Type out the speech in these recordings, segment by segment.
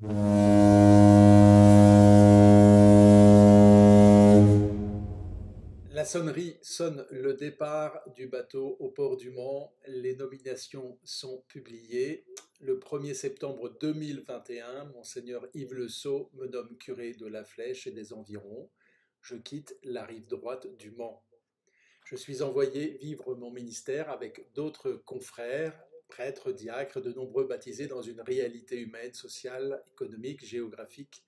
La sonnerie sonne le départ du bateau au port du Mans. Les nominations sont publiées. Le 1er septembre 2021, Monseigneur Yves Le Sceau me nomme curé de La Flèche et des environs. Je quitte la rive droite du Mans. Je suis envoyé vivre mon ministère avec d'autres confrères, prêtres, diacres, de nombreux baptisés dans une réalité humaine, sociale, économique, géographique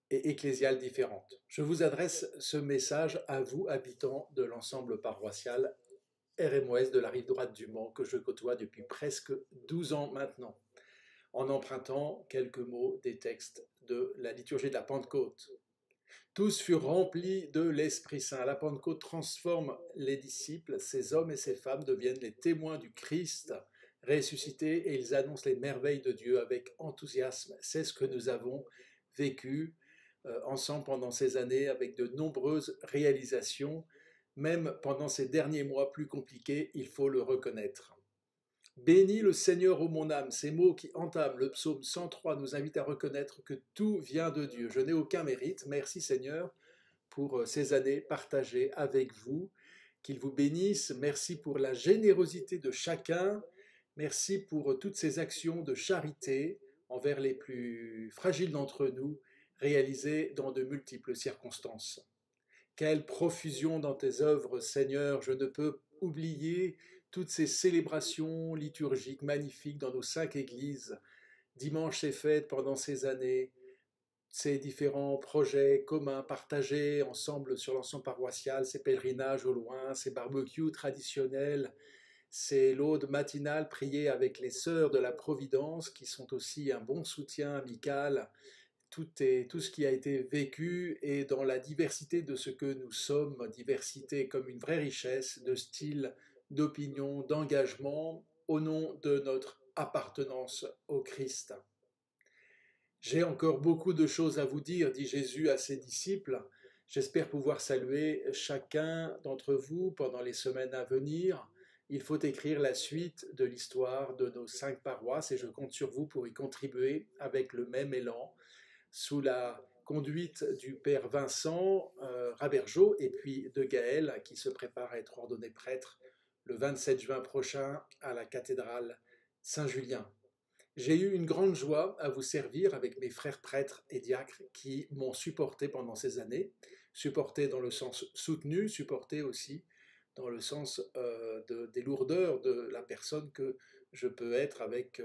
et ecclésiales différentes. Je vous adresse ce message à vous, habitants de l'ensemble paroissial RMOS de la rive droite du Mans, que je côtoie depuis presque 12 ans maintenant, en empruntant quelques mots des textes de la liturgie de la Pentecôte. Tous furent remplis de l'Esprit Saint. La Pentecôte transforme les disciples, ces hommes et ces femmes deviennent les témoins du Christ ressuscité et ils annoncent les merveilles de Dieu avec enthousiasme. C'est ce que nous avons vécu ensemble pendant ces années avec de nombreuses réalisations, même pendant ces derniers mois plus compliqués, il faut le reconnaître. Bénis le Seigneur, ô mon âme. Ces mots qui entament le psaume 103 nous invitent à reconnaître que tout vient de Dieu. Je n'ai aucun mérite. Merci Seigneur pour ces années partagées avec vous. Qu'il vous bénisse. Merci pour la générosité de chacun. Merci pour toutes ces actions de charité envers les plus fragiles d'entre nous, réalisées dans de multiples circonstances. Quelle profusion dans tes œuvres, Seigneur. Je ne peux oublier toutes ces célébrations liturgiques magnifiques dans nos 5 églises, dimanches et fêtes pendant ces années, ces différents projets communs partagés ensemble sur l'ensemble paroissial, ces pèlerinages au loin, ces barbecues traditionnels, ces laudes matinales priées avec les sœurs de la Providence qui sont aussi un bon soutien amical. Tout ce qui a été vécu et dans la diversité de ce que nous sommes, diversité comme une vraie richesse de style, d'opinion, d'engagement, au nom de notre appartenance au Christ. J'ai encore beaucoup de choses à vous dire, dit Jésus à ses disciples. J'espère pouvoir saluer chacun d'entre vous pendant les semaines à venir. Il faut écrire la suite de l'histoire de nos 5 paroisses et je compte sur vous pour y contribuer avec le même élan, sous la conduite du père Vincent Rabergeau et puis de Gaël, qui se prépare à être ordonné prêtre le 27 juin prochain à la cathédrale Saint-Julien. J'ai eu une grande joie à vous servir avec mes frères prêtres et diacres qui m'ont supporté pendant ces années, supporté dans le sens soutenu, supporté aussi dans le sens des lourdeurs de la personne que je peux être avec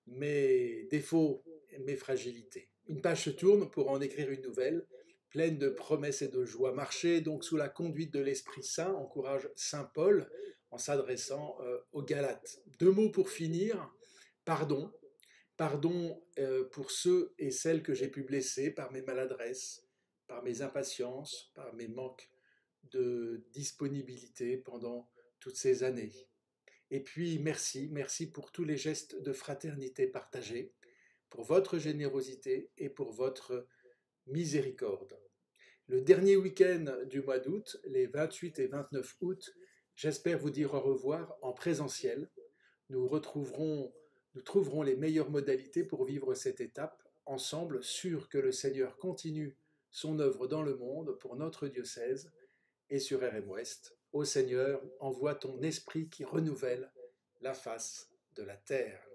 mes défauts et mes fragilités. Une page se tourne pour en écrire une nouvelle, pleine de promesses et de joie. Marcher donc sous la conduite de l'Esprit Saint, encourage Saint Paul en s'adressant aux Galates. 2 mots pour finir. Pardon. Pardon pour ceux et celles que j'ai pu blesser par mes maladresses, par mes impatiences, par mes manques de disponibilité pendant toutes ces années. Et puis merci pour tous les gestes de fraternité partagés, pour votre générosité et pour votre miséricorde. Le dernier week-end du mois d'août, les 28 et 29 août, j'espère vous dire au revoir en présentiel. Nous trouverons les meilleures modalités pour vivre cette étape ensemble, sûrs que le Seigneur continue son œuvre dans le monde pour notre diocèse et sur RM Ouest. Ô Seigneur, envoie ton esprit qui renouvelle la face de la terre.